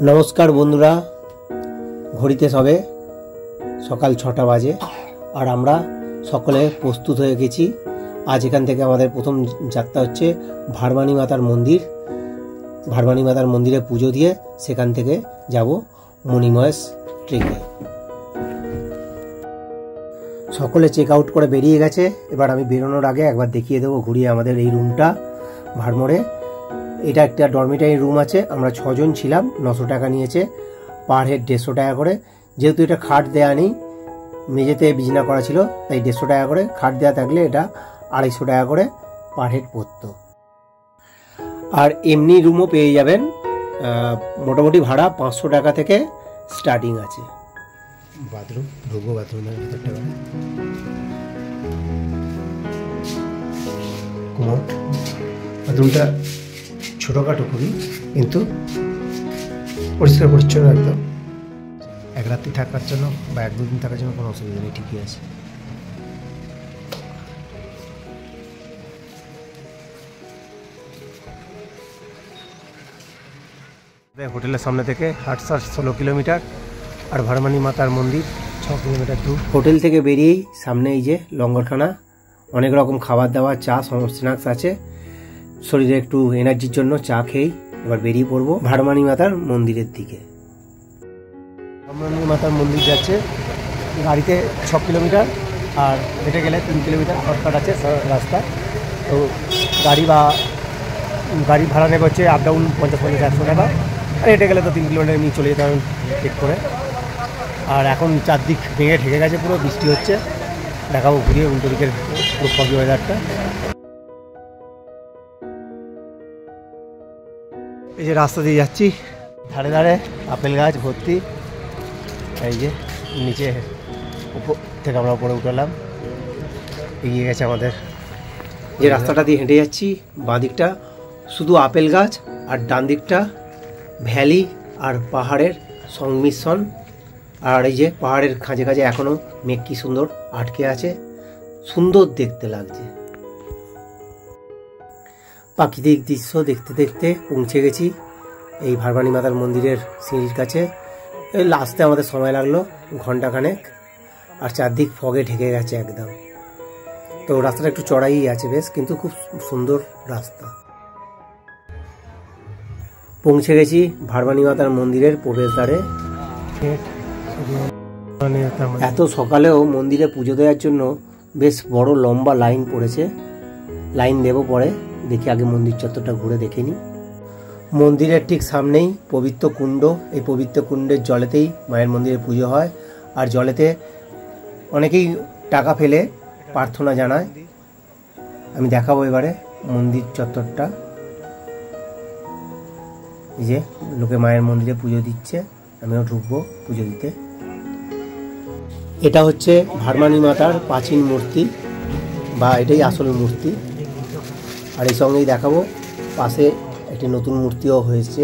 নমস্কার বন্ধুরা, ঘড়িতে সবে সকাল 6টা বাজে আর আমরা সকলে প্রস্তুত হয়ে গেছি। আজ এখান থেকে আমাদের প্রথম যাত্রা হচ্ছে ভারবানী মাতার মন্দির। ভারবানী মাতার মন্দিরে পুজো দিয়ে সেখান থেকে যাব মণিমহেশ ট্রেকে। সকলে চেক আউট করে বেরিয়ে গেছে। এবার আমি বেরোনোর আগে একবার দেখিয়ে দেবো ঘুরিয়ে আমাদের এই রুমটা ভারমোড়ে। এটা একটা ডরমিটারি রুম আছে। আমরা 6 জন ছিলাম। 900 টাকা নিয়েছে, পার হেড 150 টাকা করে। যেহেতু এটা খাট দেয়া নেই, মেঝেতে বিছানা করা ছিল, তাই 150 টাকা করে। খাট দেয়া থাকলে এটা 250 টাকা করে পার হেড পড়তো। আর এমনি রুমও পেয়ে যাবেন। মোটামুটি ভাড়া 500 টাকা থেকে স্টার্টিং আছে। বাথরুম ঢুকবো, বাথরুমের ভিতরটা কোমোড। বাথরুমটা ছোটখাটো খুবই, কিন্তু পরিষ্কার পরিচ্ছন্ন একদম। এক রাত্রি থাকার জন্য বা 1-2 দিন থাকার জন্য কোনো অসুবিধা নেই, ঠিকই আছে। হোটেলের সামনে থেকে 8-16 কিলোমিটার, আর ভারবানী মাতার মন্দির 6 কিলোমিটার দূর। হোটেল থেকে বেরিয়েই সামনে এই যে লঙ্গরখানা, অনেক রকম খাবার দাবার, চা, স্ন্যাক্স আছে। শরীরে একটু এনার্জির জন্য চা খেয়েই এবার বেরিয়ে পড়বো ভারবানী মাতার মন্দিরের দিকে। ভারবানী মাতার মন্দির যাচ্ছে গাড়িতে 6 কিলোমিটার, আর হেঁটে গেলে 3 কিলোমিটার শর্টকাট আছে রাস্তা। তো গাড়ি ভাড়া নেবে হচ্ছে আপ ডাউন 50-100 টাকা, আর হেঁটে গেলে তো 3 কিলোমিটার এমনি চলে যেতে হবে ঠিক করে। আর এখন চারদিক ভেঙে ঢেকে গেছে, পুরো বৃষ্টি হচ্ছে। দেখাবো ঘুরিয়ে উল্টো দিকের পুরো ফগি ওয়েদারটা। এই যে রাস্তা দিয়ে যাচ্ছি, ধারে ধারে আপেল গাছ ভর্তি। এই যে নিচে উপর থেকে আমরা উপরে উঠলাম, এগিয়ে গেছে আমাদের। যে রাস্তাটা দিয়ে হেঁটে যাচ্ছি, বাঁ দিকটা শুধু আপেল গাছ, আর ডান দিকটা ভ্যালি আর পাহাড়ের সংমিশ্রণ। আর এই যে পাহাড়ের খাঁজে খাঁজে এখনো মেঘ কি সুন্দর আটকে আছে, সুন্দর দেখতে লাগছে। প্রাকৃতিক দৃশ্য দেখতে দেখতে পৌঁছে গেছি এই ভারবানী মাতার মন্দিরের সিঁড়ির কাছে। এই আসতে আমাদের সময় লাগলো ঘন্টাখানেক, আর চারদিক ফগে ঢেকে গেছে একদম। তো রাস্তাটা একটু চড়াই আছে বেশ, কিন্তু খুব সুন্দর রাস্তা। পৌঁছে গেছি ভারবানী মাতার মন্দিরের প্রবেশদ্বারে। এত সকালেও মন্দিরে পুজো দেওয়ার জন্য বেশ বড় লম্বা লাইন পড়েছে। লাইন দেব পরে, দেখি আগে মন্দির চত্বরটা ঘুরে দেখে নিই। মন্দিরের ঠিক সামনেই পবিত্র কুণ্ড। এই পবিত্র কুণ্ডের জলেতেই মায়ের মন্দিরে পুজো হয়, আর জলেতে অনেকেই টাকা ফেলে প্রার্থনা জানায়। আমি দেখাবো এবারে মন্দির চত্বরটা। এই যে লোকে মায়ের মন্দিরে পুজো দিচ্ছে, আমিও ঢুকবো পুজো দিতে। এটা হচ্ছে ভারবানী মাতার প্রাচীন মূর্তি, বা এটাই আসল মূর্তি। আর এই সঙ্গেই দেখাবো পাশে একটি নতুন মূর্তিও হয়েছে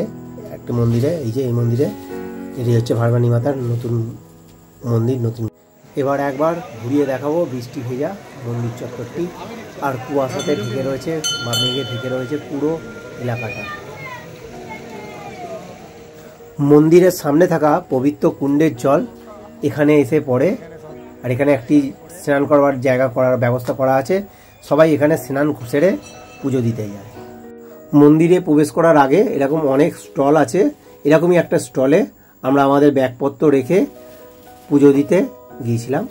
একটা মন্দিরে। এই যে এই মন্দিরে, এটি হচ্ছে ভারবানী মাতার নতুন মন্দির। এবার একবার ঘুরিয়ে দেখাবো বৃষ্টি ভেজা মন্দির চত্বরটি, আর কুয়াশাতে ঢেকে রয়েছে বা মেঘে ঢেকে রয়েছে পুরো এলাকাটা। মন্দিরের সামনে থাকা পবিত্র কুণ্ডের জল এখানে এসে পড়ে, আর এখানে একটি স্নান করবার জায়গা করার ব্যবস্থা করা আছে। সবাই এখানে স্নান সেরে পুজো দিতে যায়। মন্দিরে প্রবেশ করার আগে এরকম অনেক স্টল আছে। এরকমই একটা স্টলে আমরা আমাদের ব্যাগপত্র রেখে পুজো দিতে গিয়েছিলাম।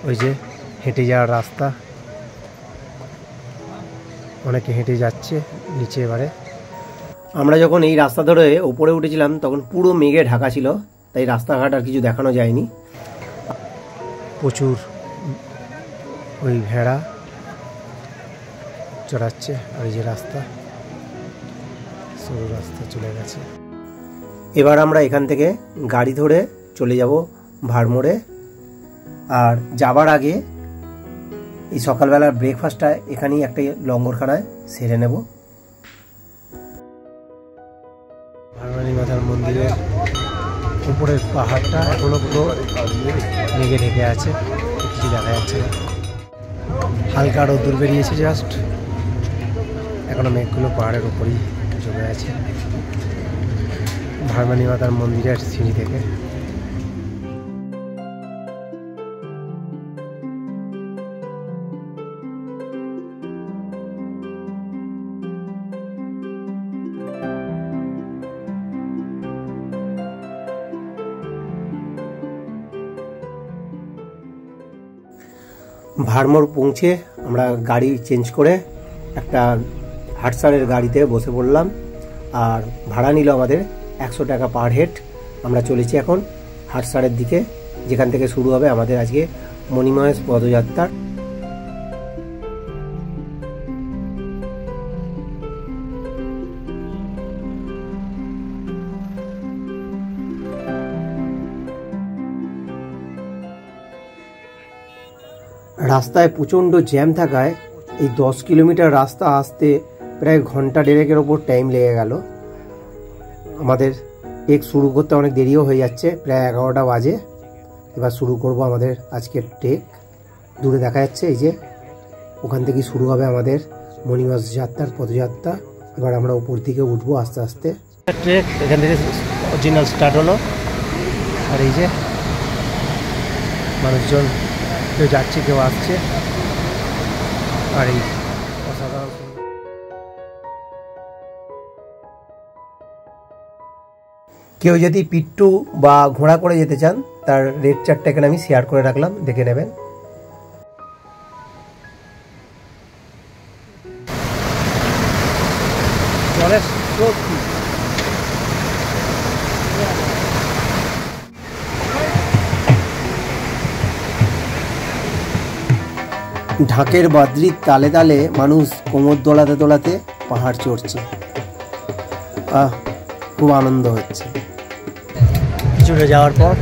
ওই যে হেঁটে যাওয়ার রাস্তা, অনেকে হেঁটে যাচ্ছে নিচে। এবারে আমরা যখন এই রাস্তা ধরে উপরে উঠেছিলাম তখন পুরো মেঘে ঢাকা ছিল, তাই রাস্তাঘাট আর কিছু দেখানো যায়নি। প্রচুর ওই ভেড়া চড়াচ্ছে, আর এই যে রাস্তা, সরু রাস্তা চলে গেছে। এবার আমরা এখান থেকে গাড়ি ধরে চলে যাব ভারমোড়ে। আর যাবার আগে এই সকালবেলার ব্রেকফাস্টটা এখানেই একটা লঙ্গরখানায় সেরে নেব। ভারবানী মাতার মন্দিরের উপরের পাহাড়টা এখনো পুরো মেঘে ঢেকে আছে, কিছু দেখা যাচ্ছে না। হালকা রোদ্দুর বেরিয়েছে জাস্ট, এখনো মেঘগুলো পাহাড়ের উপরেই জমে আছে। ভারমানি মাতার মন্দিরের সিঁড়ি থেকে। ভারমোর পৌঁছে আমরা গাড়ি চেঞ্জ করে একটা হাটসারের গাড়িতে বসে পড়লাম, আর ভাড়া নিল আমাদের 100 টাকা পার হেড। আমরা চলেছি এখন হাটসারের দিকে, যেখান থেকে শুরু হবে আমাদের আজকে মণিমহেশ পদযাত্রা। রাস্তায় প্রচণ্ড জ্যাম থাকায় এই 10 কিলোমিটার রাস্তা আসতে প্রায় ঘন্টা দেড়েকের ওপর টাইম লেগে গেল। আমাদের ট্রেক শুরু করতে অনেক দেরিও হয়ে যাচ্ছে, প্রায় 11টা বাজে। এবার শুরু করব আমাদের আজকের ট্রেক। দূরে দেখা যাচ্ছে এই যে ওখান থেকে শুরু হবে আমাদের মণিমহেশ যাত্রার পদযাত্রা। এবার আমরা উপর দিকে উঠবো আস্তে আস্তে। ট্রেক এখান থেকে অরিজিনাল স্টার্ট হলো, আর এই যে মানুষজন কেউ যাচ্ছে কেউ আসছে, আর এই অসাধারণ। কেউ যদি পিট্টু বা ঘোড়া করে যেতে চান তার রেট চার্টটা এখানে আমি শেয়ার করে রাখলাম, দেখে নেবেন। ঢাকের বাদ্রির তালে তালে মানুষ কোমর দোলাতে দোলাতে পাহাড় চড়ছে, খুব আনন্দ হচ্ছে। চলে যাওয়ার পর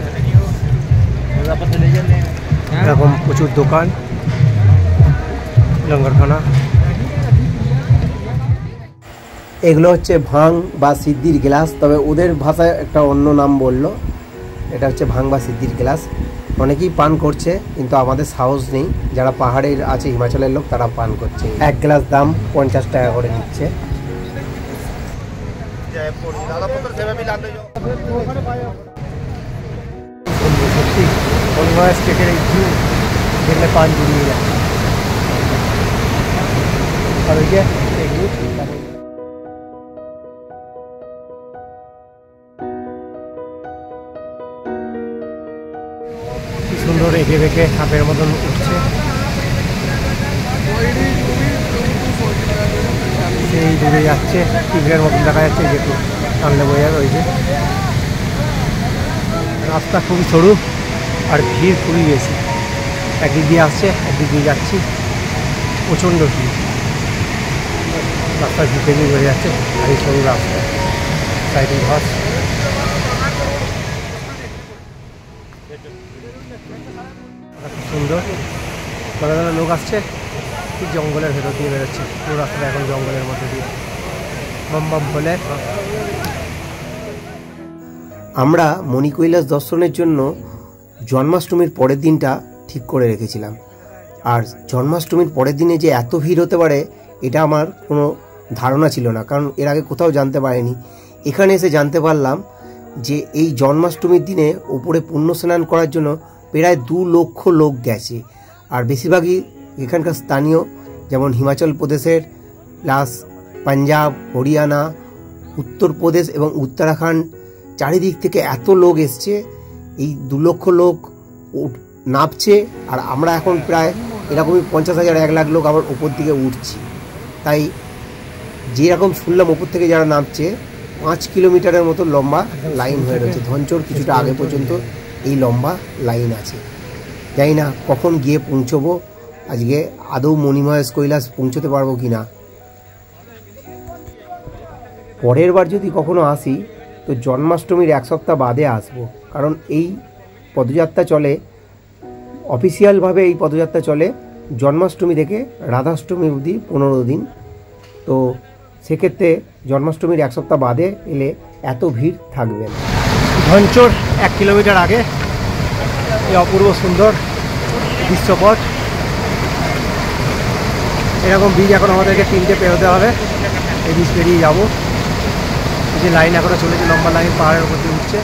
এরকম প্রচুর দোকান, লঙ্গরখানা। এগুলো হচ্ছে ভাং বা সিদ্ধির গ্লাস, তবে ওদের ভাষায় একটা অন্য নাম বললো। এটা হচ্ছে ভাং বা সিদ্ধির গ্লাস। অনেকেই পান করছে, কিন্তু আমাদের সাহস নেই। যারা পাহাড়ের আছে, হিমাচলের লোক, তারা পান করছে। এক গ্লাস দাম 50 টাকা করে নিচ্ছে। সত্যি মণিমহেশ ট্রেকের এই ভিউ দেখলে পান জুড়িয়ে যাচ্ছে। আর ওই যে সুন্দর এঁকে বেঁকে সাপের মতন উঠছে। সেই দূরে যাচ্ছে, টিভির মতন দেখা যাচ্ছে, যেহেতু টানলে বোঝা যাবে। ওই যে রাস্তা খুবই সরু আর ভিড় খুবই বেশি। একদিক দিয়ে আসছে, একদিক দিয়ে যাচ্ছি, প্রচণ্ড ভিড়। রাস্তার ভিড় থেকে বোঝা যাচ্ছে, আর এই সরু রাস্তা, সাইডে ঘাস। সুন্দর ঘরে ঘরে লোক আসছে, ঠিক জঙ্গলের ভেতর দিয়ে বেরোচ্ছে। পুরো রাস্তাটা এখন জঙ্গলের মধ্যে দিয়ে বম বম বলে। আমরা মণিকৈলাস দর্শনের জন্য জন্মাষ্টমীর পরের দিনটা ঠিক করে রেখেছিলাম, আর জন্মাষ্টমীর পরের দিনে যে এত ভিড় হতে পারে এটা আমার কোনো ধারণা ছিল না, কারণ এর আগে কোথাও জানতে পারিনি। এখানে এসে জানতে পারলাম যে এই জন্মাষ্টমীর দিনে উপরে পুণ্য স্নান করার জন্য প্রায় 2 লক্ষ লোক গেছে। আর বেশিরভাগই এখানকার স্থানীয়, যেমন হিমাচল প্রদেশের, প্লাস পাঞ্জাব, হরিয়ানা, উত্তরপ্রদেশ এবং উত্তরাখণ্ড, চারিদিক থেকে এত লোক এসছে। এই 2 লক্ষ লোক নামছে, আর আমরা এখন প্রায় এরকমই 50,000 1 লাখ লোক আবার উপর দিকে উঠছি। তাই যেরকম শুনলাম উপর থেকে যারা নামছে 5 কিলোমিটারের মতো লম্বা লাইন হয়ে রয়েছে। ধনচর কিছুটা আগে পর্যন্ত এই লম্বা লাইন আছে। জানি না কখন গিয়ে পৌঁছবো, আজকে আদৌ মণিমহেশ কৈলাস পৌঁছতে পারবো কি না। পরের বার যদি কখনো আসি তো জন্মাষ্টমীর 1 সপ্তাহ বাদে আসবো, কারণ এই পদযাত্রা চলে অফিসিয়ালভাবে, এই পদযাত্রা চলে জন্মাষ্টমী থেকে রাধাষ্টমী অবধি 15 দিন। তো সেক্ষেত্রে জন্মাষ্টমীর 1 সপ্তাহ বাদে এলে এত ভিড় থাকবে না। ধনচর 1 কিলোমিটার আগে এই অপূর্ব সুন্দর দৃশ্যপট। এরকম ব্রিজ এখন আমাদেরকে 3টে পেরোতে হবে, এই ব্রিজ পেরিয়ে যাবো। যে লাইন এখনো চলেছে, লম্বা লাইন পাহাড়ের উপর দিয়ে উঠছে।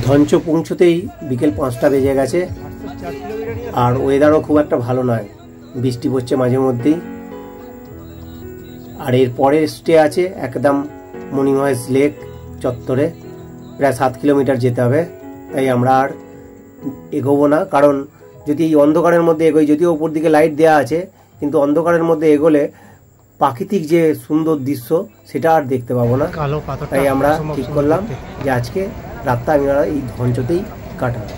ধঞ্চ পৌঁছতেই বিকেল 5টা বেজে গেছে, আর ওয়েদারও খুব একটা ভালো নয়, বৃষ্টি পড়ছে মাঝে মধ্যেই। আর এর পরের স্টে আছে একদম মণিমহেশ লেক চত্বরে, প্রায় 7 কিলোমিটার যেতে হবে। তাই আমরা আর এগোবো না, কারণ যদি এই অন্ধকারের মধ্যে এগোই, যদিও ওপর দিকে লাইট দেওয়া আছে, কিন্তু অন্ধকারের মধ্যে এগোলে প্রাকৃতিক যে সুন্দর দৃশ্য সেটা আর দেখতে পাবো না। তাই আমরা ঠিক করলাম যে আজকে রাতটা আমরা এই ধঞ্চতেই কাটাবো।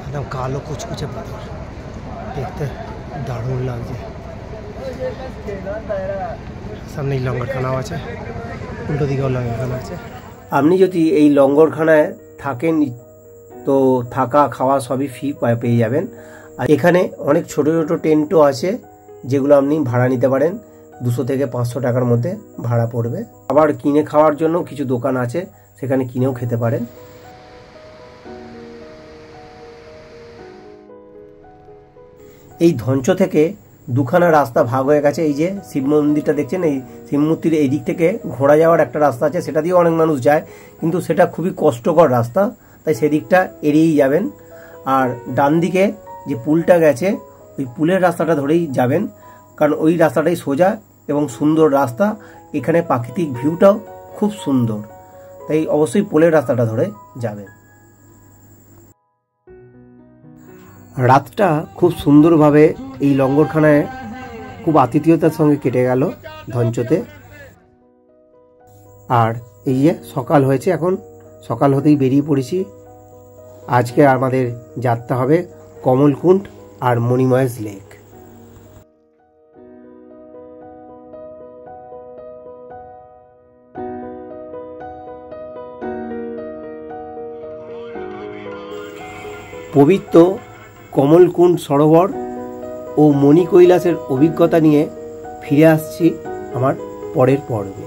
একদম কালো কুচকুচে পাথর, দেখতে দারুণ লাগছে। সামনেই লঙ্গরখানাও আছে, উল্টো দিকেও লঙ্গরখানা আছে। আপনি যদি এই লঙ্গরখানায় থাকেন তো থাকা খাওয়া সবই ফ্রি পেয়ে যাবেন। আর এখানে অনেক ছোট ছোট টেন্টও আছে, যেগুলো আপনি ভাড়া নিতে পারেন। 200 থেকে 500 টাকার মধ্যে ভাড়া পড়বে। আবার কিনে খাওয়ার জন্য কিছু দোকান আছে, সেখানে কিনেও খেতে পারেন। এই ধঞ্চ থেকে দুখানা রাস্তা ভাগ হয়ে গেছে। এই যে শিব মন্দিরটা দেখছেন, এই শিব মূর্তির এই দিক থেকে ঘোড়া যাওয়ার একটা রাস্তা আছে, সেটা দিয়ে অনেক মানুষ যায়, কিন্তু সেটা খুবই কষ্টকর রাস্তা, তাই সেদিকটা এড়িয়েই যাবেন। আর ডান দিকে যে পুলটা গেছে, ওই পুলের রাস্তাটা ধরেই যাবেন, কারণ ওই রাস্তাটাই সোজা এবং সুন্দর রাস্তা। এখানে প্রাকৃতিক ভিউটাও খুব সুন্দর, তাই অবশ্যই পোলের রাস্তাটা ধরে যাবেন। রাতটা খুব সুন্দরভাবে এই লঙ্গরখানায় খুব আতিথেয়তার সঙ্গে কেটে গেল ধঞ্চতে। আর এই যে সকাল হয়েছে, এখন সকাল হতেই বেরিয়ে পড়েছি। আজকে আমাদের যাত্রা হবে কমলকুণ্ড আর মণিমহেশ লেক। পবিত্র কমলকুণ্ড সরোবর ও মণি কৈলাসের অভিজ্ঞতা নিয়ে ফিরে আসছি আমার পরের পর্বে।